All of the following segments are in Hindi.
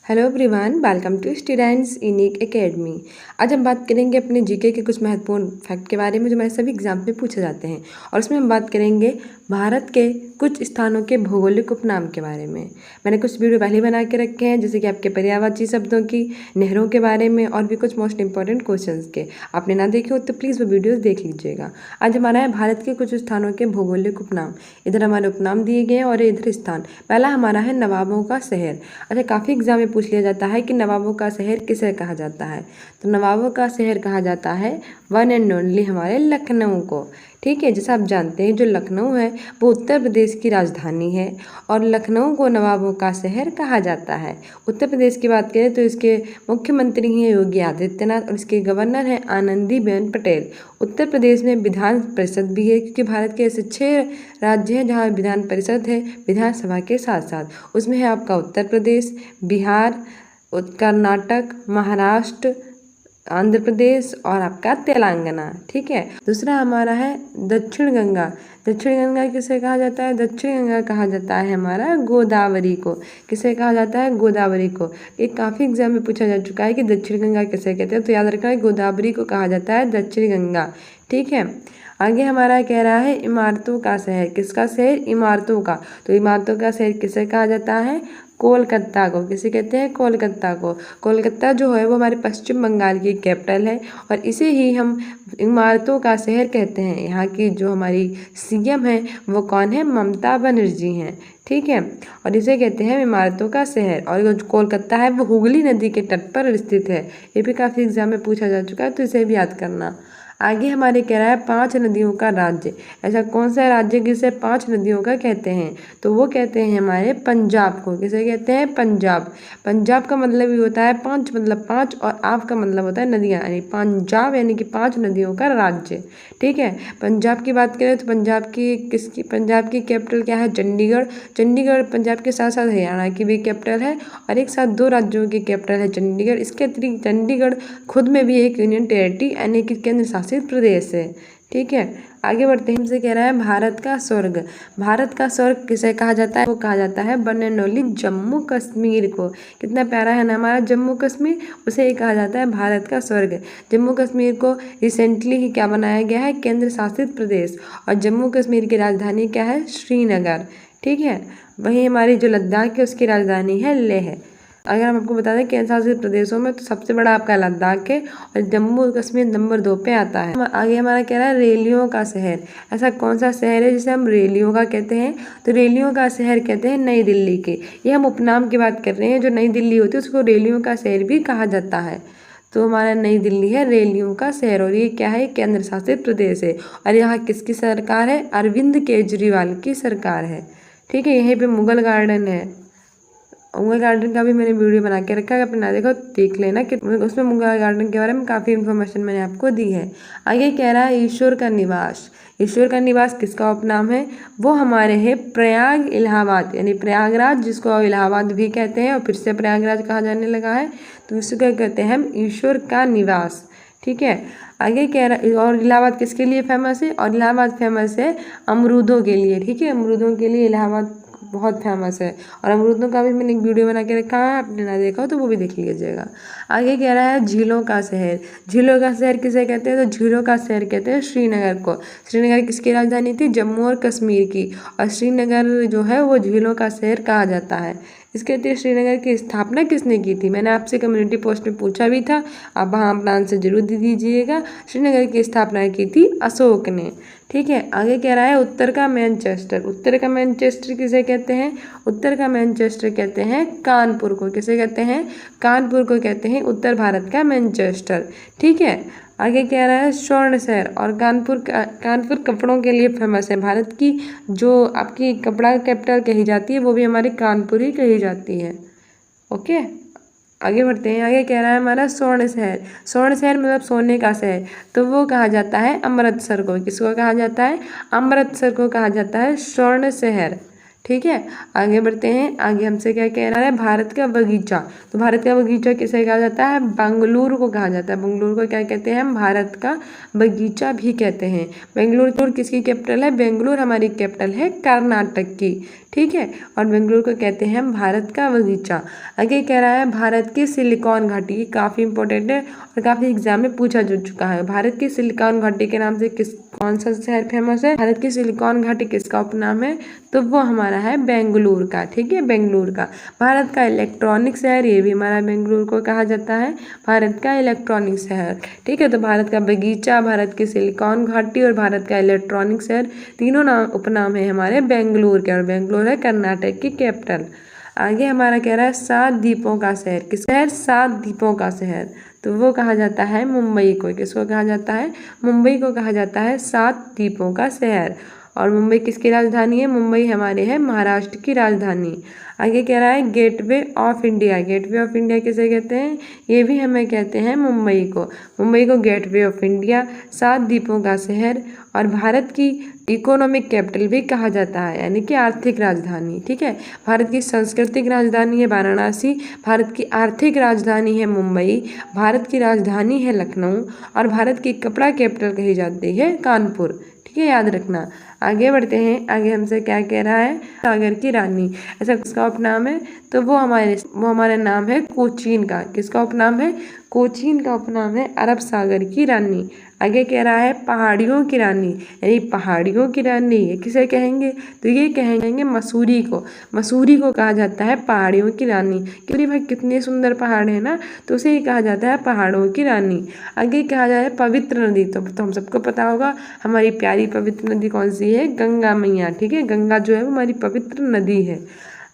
Hello everyone, welcome to students unique academy. आज हम बात करेंगे अपने जीके के कुछ महत्वपूर्ण फैक्ट के बारे में जो हमारे सभी एग्जाम में पूछे जाते हैं। और उसमें हम बात करेंगे भारत के कुछ स्थानों के भौगोलिक उपनाम के बारे में। मैंने कुछ वीडियो पहले बना के रखे हैं, जैसे कि आपके पर्यायवाची शब्दों की, नहरों के बारे में और भी कुछ मोस्ट इंपॉर्टेंट क्वेश्चंस के। आपने ना देखे हो तो प्लीज़ वो वीडियोज़ देख लीजिएगा। आज हमारा है भारत के कुछ स्थानों के भौगोलिक उपनाम। इधर हमारे उपनाम दिए गए हैं और इधर स्थान। पहला हमारा है नवाबों का शहर। अच्छा, काफ़ी एग्जाम में पूछ लिया जाता है कि नवाबों का शहर किसे कहा जाता है। तो नवाबों का शहर कहा जाता है वन एंड ओनली हमारे लखनऊ को। ठीक है, जैसा आप जानते हैं जो लखनऊ है वो उत्तर प्रदेश की राजधानी है और लखनऊ को नवाबों का शहर कहा जाता है। उत्तर प्रदेश की बात करें तो इसके मुख्यमंत्री हैं योगी आदित्यनाथ और इसके गवर्नर हैं आनंदीबेन पटेल। उत्तर प्रदेश में विधान परिषद भी है, क्योंकि भारत के ऐसे 6 राज्य हैं जहाँ विधान परिषद है विधानसभा के साथ साथ। उसमें है आपका उत्तर प्रदेश, बिहार, कर्नाटक, महाराष्ट्र, आंध्र प्रदेश और आपका तेलंगाना। ठीक है, दूसरा हमारा है दक्षिण गंगा। दक्षिण गंगा किसे कहा जाता है? दक्षिण गंगा कहा जाता है हमारा गोदावरी को। किसे कहा जाता है? गोदावरी को। ये काफ़ी एग्जाम में पूछा जा चुका है कि दक्षिण गंगा किसे कहते हैं, तो याद रखना है गोदावरी को कहा जाता है दक्षिण गंगा। ठीक है, आगे हमारा कह रहा है इमारतों का शहर। किसका शहर? इमारतों का। तो इमारतों का शहर किसे कहा जाता है? कोलकाता को। किसे कहते हैं? कोलकाता को। कोलकाता जो है वो हमारे पश्चिम बंगाल की कैपिटल है और इसे ही हम इमारतों का शहर कहते हैं। यहाँ की जो हमारी सीएम है वो कौन है? ममता बनर्जी हैं। ठीक है, और इसे कहते हैं इमारतों का शहर। और जो कोलकाता है वो हुगली नदी के तट पर स्थित है। ये भी काफ़ी एग्जाम में पूछा जा चुका है, तो इसे भी याद करना। आगे हमारे कह रहा है 5 नदियों का राज्य। ऐसा कौन सा राज्य जिसे 5 नदियों का कहते हैं? तो वो कहते हैं हमारे पंजाब को। किसे कहते हैं? पंजाब। पंजाब का मतलब ही होता है 5 मतलब 5 और आप का मतलब होता है नदियाँ, यानी पंजाब यानी कि 5 नदियों का राज्य। ठीक है, पंजाब की बात करें तो पंजाब की कैपिटल क्या है? चंडीगढ़। चंडीगढ़ पंजाब के साथ साथ हरियाणा की भी कैपिटल है और एक साथ 2 राज्यों की कैपिटल है चंडीगढ़। इसके अतिरिक्त चंडीगढ़ खुद में भी एक यूनियन टेरिटरी यानी कि केंद्र शासित प्रदेश है। ठीक है, आगे बढ़ते हैं। हमसे कह रहा है भारत का स्वर्ग। भारत का स्वर्ग किसे कहा जाता है? वो कहा जाता है one and only Jammu Kashmir को। कितना प्यारा है ना हमारा जम्मू कश्मीर, उसे ही कहा जाता है भारत का स्वर्ग। जम्मू कश्मीर को रिसेंटली ही क्या बनाया गया है? केंद्र शासित प्रदेश। और जम्मू कश्मीर की राजधानी क्या है? श्रीनगर। ठीक है, वहीं हमारी जो लद्दाख है उसकी राजधानी है लेह। अगर हम आपको बता दें केंद्र शासित प्रदेशों में तो सबसे बड़ा आपका लद्दाख है और जम्मू कश्मीर नंबर 2 पे आता है। आगे हमारा कह रहा है रेलियों का शहर। ऐसा कौन सा शहर है जिसे हम रेलियों का कहते हैं? तो रेलियों का शहर कहते हैं नई दिल्ली के। ये हम उपनाम की बात कर रहे हैं, जो नई दिल्ली होती है उसको रेलियों का शहर भी कहा जाता है। तो हमारा नई दिल्ली है रेलियों का शहर और ये क्या है? केंद्र शासित प्रदेश है। और यहाँ किसकी सरकार है? अरविंद केजरीवाल की सरकार है। ठीक है, यहीं पे मुगल गार्डन है। मुगल गार्डन का भी मैंने वीडियो बना के रखा है, आपने ना देखो देख लेना कि उसमें मुगल गार्डन के बारे में काफ़ी इन्फॉर्मेशन मैंने आपको दी है। आगे कह रहा है ईश्वर का निवास। ईश्वर का निवास किसका उपनाम है? वो हमारे है प्रयाग इलाहाबाद, यानी प्रयागराज जिसको इलाहाबाद भी कहते हैं और फिर से प्रयागराज कहा जाने लगा है, तो इसको क्या कहते हैं हम? ईश्वर का निवास। ठीक है, आगे कह रहा और इलाहाबाद किसके लिए फेमस है? और इलाहाबाद फेमस है अमरूदों के लिए। ठीक है, अमरूदों के लिए इलाहाबाद बहुत फेमस है और अमरूदों का भी मैंने एक वीडियो बना के रखा है, आपने ना देखा हो तो वो भी देख लीजिएगा। आगे कह रहा है झीलों का शहर। झीलों का शहर किसे कहते हैं? तो झीलों का शहर कहते हैं श्रीनगर को। श्रीनगर किसकी राजधानी थी? जम्मू और कश्मीर की। और श्रीनगर जो है वो झीलों का शहर कहा जाता है। इसके अतिरिक्त श्रीनगर की स्थापना किसने की थी? मैंने आपसे कम्युनिटी पोस्ट में पूछा भी था, आप वहाँ अपना आंसर जरूर दे दीजिएगा। श्रीनगर की स्थापना की थी अशोक ने। ठीक है, आगे कह रहा है उत्तर का मैनचेस्टर। उत्तर का मैनचेस्टर किसे कहते हैं? उत्तर का मैनचेस्टर कहते हैं कानपुर को। किसे कहते हैं? कानपुर को कहते हैं उत्तर भारत का मैनचेस्टर। ठीक है, आगे कह रहा है स्वर्ण शहर। और कानपुर कपड़ों के लिए फेमस है। भारत की जो आपकी कपड़ा कैपिटल कही जाती है वो भी हमारी कानपुर ही कही जाती है। ओके, आगे बढ़ते हैं। आगे कह रहा है हमारा स्वर्ण शहर। स्वर्ण शहर मतलब सोने का शहर, तो वो कहा जाता है अमृतसर को। किसको कहा जाता है? अमृतसर को कहा जाता है स्वर्ण शहर। ठीक है, आगे बढ़ते हैं। आगे हमसे क्या कह रहा है? भारत का बगीचा। तो भारत का बगीचा किसे कहा जाता है? बेंगलुरु को कहा जाता है। बेंगलुरु को क्या कहते हैं हम? भारत का बगीचा भी कहते हैं। बेंगलुरु किसकी कैपिटल है? बेंगलुरु हमारी कैपिटल है कर्नाटक की। ठीक है। और बेंगलुरु को कहते हैं हम भारत का बगीचा। आगे कह रहा है भारत की सिलिकॉन घाटी, ये काफ़ी इंपॉर्टेंट है और काफ़ी एग्जाम में पूछा जा चुका है। भारत की सिलिकॉन घाटी के नाम से कौन सा शहर फेमस है? भारत की सिलिकॉन घाटी किसका उपनाम है? तो वो हमारा है बेंगलुरु का। ठीक है, बेंगलुरु का। भारत का इलेक्ट्रॉनिक शहर, ये भी हमारा बेंगलुरु को कहा जाता है, भारत का इलेक्ट्रॉनिक शहर। ठीक है, तो भारत का बगीचा, भारत की सिलिकॉन घाटी और भारत का इलेक्ट्रॉनिक शहर, तीनों नाम उपनाम है हमारे बेंगलुरु के। और बेंगलुरु है कर्नाटक की कैपिटल। आगे हमारा कह रहा है 7 द्वीपों का शहर। किस शहर? 7 द्वीपों का शहर। तो वो कहा जाता है मुंबई को। किसको कहा जाता है? मुंबई को कहा जाता है 7 द्वीपों का शहर। और मुंबई किसकी राजधानी है? मुंबई हमारे है महाराष्ट्र की राजधानी। आगे कह रहा है gateway of India. Gateway of India किसे कहते हैं? ये भी हमें कहते हैं मुंबई को। मुंबई को गेटवे ऑफ इंडिया, 7 द्वीपों का शहर और भारत की इकोनॉमिक कैपिटल भी कहा जाता है, यानी कि आर्थिक राजधानी। ठीक है, भारत की सांस्कृतिक राजधानी है वाराणसी, भारत की आर्थिक राजधानी है मुंबई, भारत की राजधानी है लखनऊ और भारत की कपड़ा कैपिटल कही जाती है कानपुर। ठीक है, याद रखना। आगे बढ़ते हैं। आगे हमसे क्या कह रहा है? सागर की रानी, ऐसा किसका उपनाम है? तो वो हमारे नाम है कोचीन का। किसका उपनाम है? कोचीन का उपनाम है अरब सागर की रानी। आगे कह रहा है पहाड़ियों की रानी, यानी पहाड़ियों की रानी ये किसे कहेंगे? तो ये कहेंगे मसूरी को। मसूरी को कहा जाता है पहाड़ियों की रानी, क्योंकि भाई कितने सुंदर पहाड़ है ना, तो उसे ही कहा जाता है पहाड़ों की रानी। आगे कहा जाए पवित्र नदी, तो हम सबको पता होगा हमारी प्यारी पवित्र नदी कौन सी है? गंगा मैया। ठीक है, गंगा जो है वो हमारी पवित्र नदी है।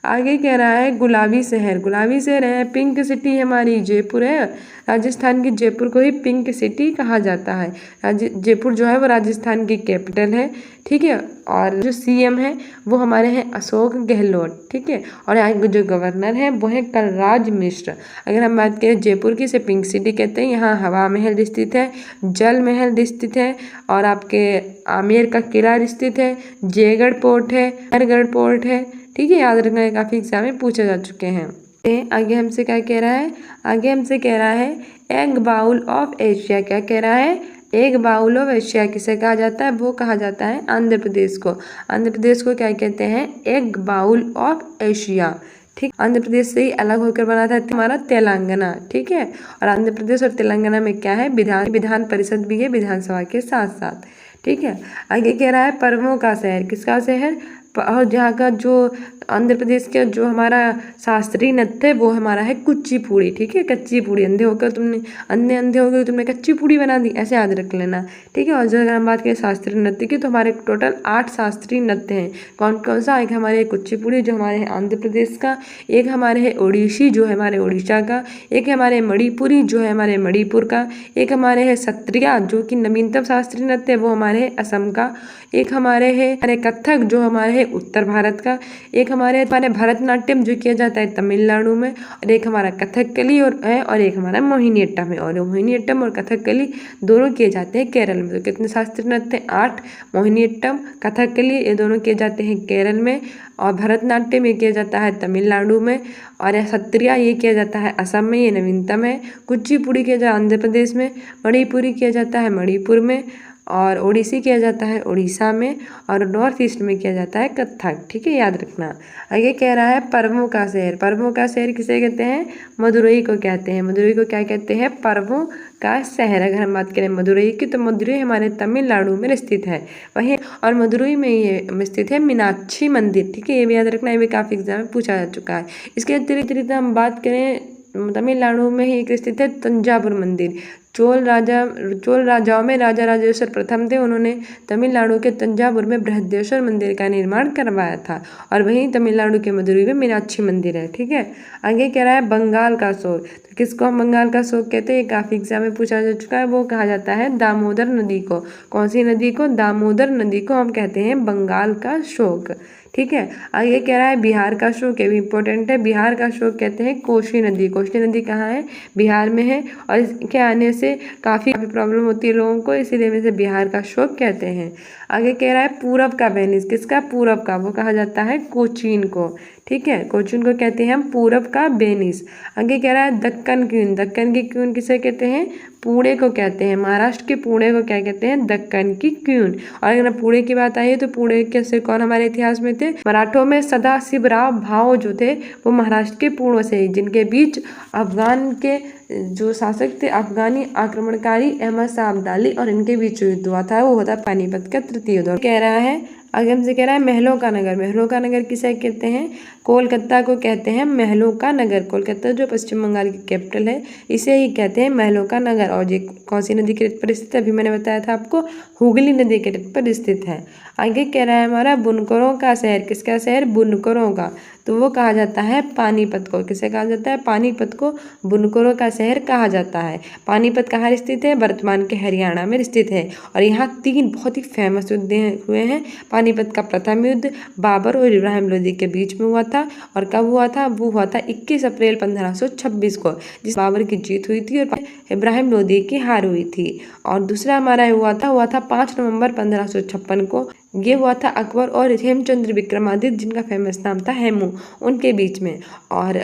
आगे कह रहा है गुलाबी शहर। गुलाबी शहर है पिंक सिटी, हमारी जयपुर है। राजस्थान की जयपुर को ही पिंक सिटी कहा जाता है। जयपुर जो है वो राजस्थान की कैपिटल है। ठीक है, और जो सीएम है वो हमारे हैं अशोक गहलोत। ठीक है, और यहाँ के जो गवर्नर हैं वो हैं कलराज मिश्र। अगर हम बात करें जयपुर की, इसे पिंक सिटी कहते हैं। यहाँ हवा महल स्थित है, जल महल स्थित है और आपके आमेर का किला स्थित है, जयगढ़ पोर्ट है, हरगढ़ पोर्ट है। ठीक है, याद रखना है, काफ़ी एग्जाम में पूछे जा चुके हैं। आगे हमसे क्या कह रहा है? आगे हमसे कह रहा है एग बाउल ऑफ एशिया। क्या कह रहा है? एग बाउल ऑफ एशिया किसे कहा जाता है? वो कहा जाता है आंध्र प्रदेश को। आंध्र प्रदेश को क्या कहते हैं? Egg bowl of Asia. ठीक, आंध्र प्रदेश से ही अलग होकर बना था हमारा तेलंगाना। ठीक है, और आंध्र प्रदेश और तेलंगाना में क्या है? विधान परिषद भी है विधानसभा के साथ साथ। ठीक है, आगे कह रहा है पर्वों का शहर। किसका शहर? और जहाँ का जो आंध्र प्रदेश का जो हमारा शास्त्रीय नृत्य है वो हमारा है कुचिपुड़ी। ठीक है, कच्ची पूड़ी। अंधे होकर तुमने कच्ची पूड़ी बना दी, ऐसे याद रख लेना। ठीक है, और जो अगर हम बात करें शास्त्रीय नृत्य की, तो हमारे टोटल 8 शास्त्रीय नृत्य हैं। कौन कौन सा? एक हमारे कुचिपुड़ी जो हमारे है आंध्र प्रदेश का, एक हमारे है ओडिसी जो है हमारे उड़ीसा का, एक हमारे मणिपुरी जो है हमारे मणिपुर का, एक हमारे है सत्रिया जो कि नवीनतम शास्त्रीय नृत्य है वो हमारे है असम का, एक हमारे है कथक जो हमारे है उत्तर भारत का, एक हमारे भरतनाट्यम जो किया जाता है तमिलनाडु में, और एक हमारा कथकली और एक हमारा मोहिनीअट्टम है। और मोहिनीअट्टम और कथकली दोनों किए जाते हैं केरल में। तो कितने शास्त्रीय नृत्य हैं? 8। मोहिनीअट्टम, कथकली ये दोनों किए जाते हैं केरल में, और भरतनाट्यम ये किया जाता है तमिलनाडु में, और सत्रिया ये किया जाता है असम में, ये नवीनतम है। कुचिपुड़ी किया जाता है आंध्र प्रदेश में, मणिपुरी किया जाता है मणिपुर में, और ओडिसी किया जाता है उड़ीसा में, और नॉर्थ ईस्ट में किया जाता है कथक। ठीक है, याद रखना। आगे कह रहा है पर्वों का शहर। पर्वों का शहर किसे कहते हैं? मदुरई को कहते हैं। मदुरई को क्या कहते हैं? पर्वों का शहर। अगर हम बात करें मदुरई की, तो मदुरई हमारे तमिलनाडु में स्थित है वहीं, और मदुरई में ये स्थित है मीनाक्षी मंदिर। ठीक है, ये भी याद रखना, ये भी काफ़ी एग्जाम में पूछा जा चुका है। इसके अतिरिक्त हम बात करें तमिलनाडु में ही एक स्थित है तंजावुर मंदिर। चोल राजाओं में राजा राजेश्वर प्रथम थे, उन्होंने तमिलनाडु के तंजावुर में बृहदेश्वर मंदिर का निर्माण करवाया था, और वहीं तमिलनाडु के मदुरई में मीनाक्षी मंदिर है। ठीक है, आगे कह रहा है बंगाल का शोक। तो किसको हम बंगाल का शोक कहते हैं? ये काफ़ी एग्जाम में पूछा जा चुका है। वो कहा जाता है दामोदर नदी को। कौन सी नदी को? दामोदर नदी को हम कहते हैं बंगाल का शोक। ठीक है, आगे कह रहा है बिहार का शोक। ये भी इंपॉर्टेंट है। बिहार का शोक कहते हैं कोसी नदी। कोसी नदी कहाँ है? बिहार में है, और इसके आने से काफ़ी प्रॉब्लम होती है लोगों को, इसीलिए इसे बिहार का शोक कहते हैं। आगे कह रहा है पूरब का वेनिस। किसका? पूरब का। वो कहा जाता है कोचीन को। ठीक है, कोचीन को कहते हैं हम पूरब का वेनिस। आगे कह रहा है दक्कन क्वीन। दक्कन की क्वीन किसे कहते हैं? पुणे को कहते हैं, महाराष्ट्र के पुणे को क्या कहते हैं, दक्कन की क्वीन। और अगर पुणे की बात आई है तो पुणे के से कौन हमारे इतिहास में थे, मराठों में सदाशिवराव भाऊ जो थे वो महाराष्ट्र के पूर्व से, जिनके बीच अफगान के जो शासक थे, अफगानी आक्रमणकारी अहमद शाह अब्दाली और इनके बीच युद्ध हुआ था, वो होता पानीपत का तृतीय युद्ध। कह रहा है आगे हमसे कह रहा है महलों का नगर। महलों का नगर किसे कहते हैं, कोलकाता को कहते हैं महलों का नगर। कोलकाता जो पश्चिम बंगाल की कैपिटल है, इसे ही कहते हैं महलों का नगर। और ये कौन सी नदी के तट पर स्थित है, अभी मैंने बताया था आपको, हुगली नदी के तट पर स्थित है। आगे कह रहा है हमारा बुनकरों का शहर। किसका शहर, बुनकरों का। तो वो कहा जाता है पानीपत को। किसे कहा जाता है, पानीपत को बुनकरों का शहर कहा जाता है। पानीपत कहाँ स्थित है, वर्तमान के हरियाणा में स्थित है। और यहाँ 3 बहुत ही फेमस युद्ध हुए हैं। पानीपत का प्रथम युद्ध बाबर और इब्राहिम लोदी के बीच में हुआ था। और कब हुआ था, वो हुआ था 21 अप्रैल 1526 को, जिस बाबर की जीत हुई थी और इब्राहिम लोदी की हार हुई थी। और दूसरा हमारा हुआ था 5 नवंबर 1556 को। ये हुआ था अकबर और हेमचंद्र विक्रमादित्य, जिनका फेमस नाम था हेमू, उनके बीच में। और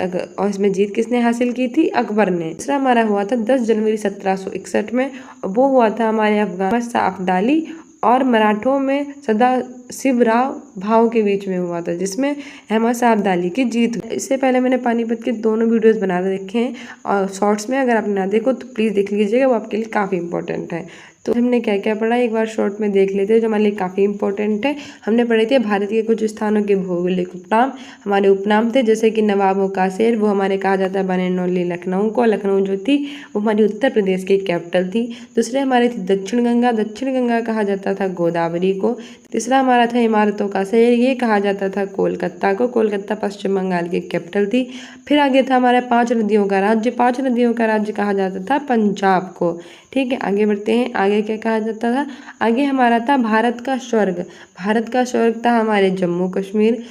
इसमें जीत किसने हासिल की थी, अकबर ने। दूसरा हमारा हुआ था 10 जनवरी 1761 में। वो हुआ था हमारे अफगान शाह अब्दाली और मराठों में सदाशिवराव भाऊ के बीच में हुआ था, जिसमें अहमद शाह अब्दाली की जीत हुई। इससे पहले मैंने पानीपत के दोनों वीडियोस बना रखे हैं और शॉर्ट्स में, अगर आप ना देखो तो प्लीज़ देख लीजिएगा, वो आपके लिए काफ़ी इंपॉर्टेंट है। तो हमने क्या क्या पढ़ा एक बार शॉर्ट में देख लेते हैं, जो हमारे लिए काफ़ी इंपॉर्टेंट है। हमने पढ़े थे भारत के कुछ स्थानों के भौगोलिक उपनाम। हमारे उपनाम थे जैसे कि नवाबों का शहर, वो हमारे कहा जाता है बननौली लखनऊ को। लखनऊ जो थी वो हमारी उत्तर प्रदेश की कैपिटल थी। दूसरे हमारे थी दक्षिण गंगा। दक्षिण गंगा कहा जाता था गोदावरी को। तीसरा हमारा था इमारतों का शहर, ये कहा जाता था कोलकाता को। कोलकाता पश्चिम बंगाल की कैपिटल थी। फिर आगे था हमारा 5 नदियों का राज्य। 5 नदियों का राज्य कहा जाता था पंजाब को। ठीक है, आगे बढ़ते हैं। आगे क्या कहा जाता था, आगे हमारा था भारत का स्वर्ग। भारत का स्वर्ग था हमारे जम्मू कश्मीर।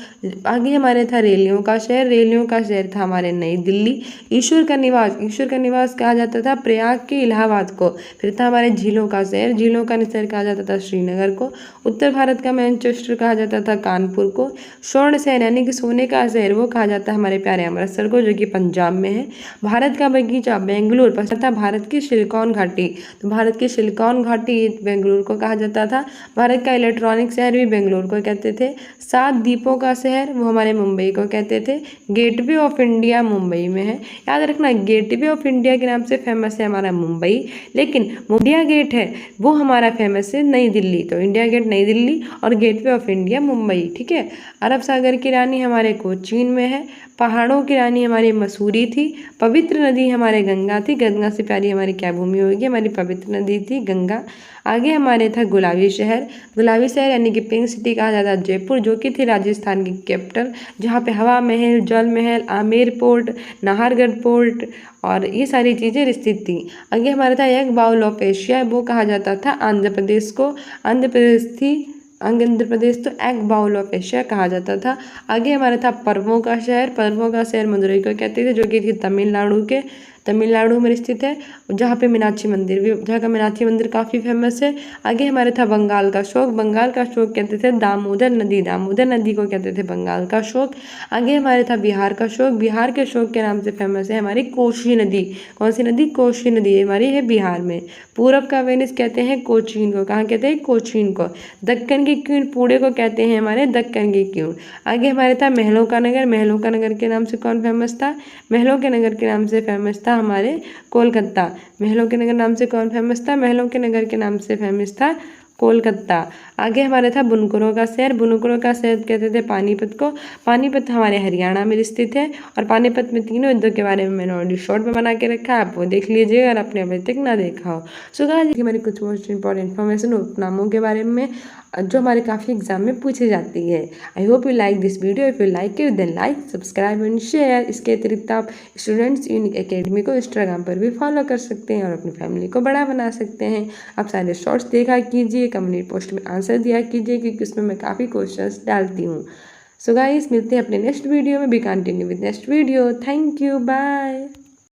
आगे हमारे था रेलियों का शहर। रेलियों का शहर था हमारे नई दिल्ली। ईश्वर का निवास। ईश्वर का निवास कहा जाता था प्रयाग के इलाहाबाद को। फिर था हमारे झीलों का शहर। झीलों का शहर कहा जाता था श्रीनगर को। उत्तर भारत का मैनचेस्टर कहा जाता था कानपुर को। स्वर्ण शहर यानी कि सोने का शहर, वो कहा जाता है हमारे प्यारे अमृतसर को, जो कि पंजाब में है। भारत का बगीचा बेंगलुरु। था भारत की सिलिकॉन घाटी। तो भारत की सिलिकॉन घाटी बेंगलुरु को कहा जाता था। भारत का इलेक्ट्रॉनिक शहर भी बेंगलुरु को कहते थे। 7 द्वीपों का शहर वो हमारे मुंबई को कहते थे। गेटवे ऑफ इंडिया मुंबई में है। याद रखना, गेटवे ऑफ इंडिया के नाम से फेमस है हमारा मुंबई, लेकिन इंडिया गेट है वो हमारा फेमस है नई दिल्ली। तो इंडिया गेट नई दिल्ली और गेटवे ऑफ इंडिया मुंबई। ठीक है। अरब सागर की रानी हमारे कोचीन में है। पहाड़ों की रानी हमारी मसूरी थी। पवित्र नदी हमारे गंगा थी। गंगा से प्यारी हमारी क्या भूमि होगी, हमारी पवित्र नदी थी गंगा। आगे हमारे था गुलाबी शहर। गुलाबी शहर यानी कि पिंक सिटी कहा जाता है जयपुर, जो कि थी राजस्थान की कैपिटल, जहाँ पे हवा महल, जल महल, आमेर पोर्ट, नाहरगढ़ पोर्ट और ये सारी चीज़ें स्थित थी। आगे हमारा था एक बाउल ऑफ एशिया, वो कहा जाता था आंध्र प्रदेश को। आंध्र प्रदेश थी आंध्र प्रदेश तो एग बाउल ऑफ एशिया कहा जाता था। आगे हमारा था पर्वों का शहर। पर्वों का शहर मदुरई को कहते थे, जो कि थी तमिलनाडु में स्थित है, जहाँ पे मीनाक्षी मंदिर भी, जहाँ का मीनाक्षी मंदिर काफ़ी फेमस है। आगे हमारे था बंगाल का शोक। बंगाल का शोक कहते थे दामोदर नदी को कहते थे बंगाल का शोक। आगे हमारे था बिहार का शोक। बिहार के शोक के नाम से फेमस है हमारी कोसी नदी। कौन सी नदी, कोसी नदी हमारी है बिहार में। पूरब का वेनिस कहते हैं कोचीन को। कहाँ कहते हैं, कोचीन को। दक्कन की क्वीन पुणे को कहते हैं हमारे दक्कन की क्वीन। आगे हमारे था महलों का नगर। महलों का नगर के नाम से कौन फेमस था, महलों के नगर के नाम से फेमस था हमारे कोलकाता। महलों के नगर नाम से कौन फेमस था, महलों के नगर के नाम से फेमस था कोलकाता। आगे हमारे था बुनकरों का शहर। बुनकरों का शहर कहते थे पानीपत को। पानीपत हमारे हरियाणा में स्थित है। और पानीपत में तीनों युद्धों के बारे में मैंने ऑलरेडी शॉर्ट में बना के रखा है, आप वो देख लीजिएगा अगर आपने अभी तक ना देखा हो। सो गाइस, हमारी कुछ मोस्ट इंपॉर्टेंट इन्फॉर्मेशन उपनामों के बारे में जो हमारे काफ़ी एग्जाम में पूछी जाती है। I hope you like this video. If you like it then like, subscribe and share. इसके अतिरिक्त आप स्टूडेंट्स यूनिक एकेडमी को इंस्टाग्राम पर भी फॉलो कर सकते हैं और अपनी फैमिली को बड़ा बना सकते हैं। आप सारे शॉर्ट्स देखा कीजिए, कम्युनिटी पोस्ट में आंसर दिया कीजिए, क्योंकि उसमें मैं काफ़ी क्वेश्चंस डालती हूँ। सो गाइस, मिलते हैं अपने नेक्स्ट वीडियो में। Be continue with next video. Thank you, bye.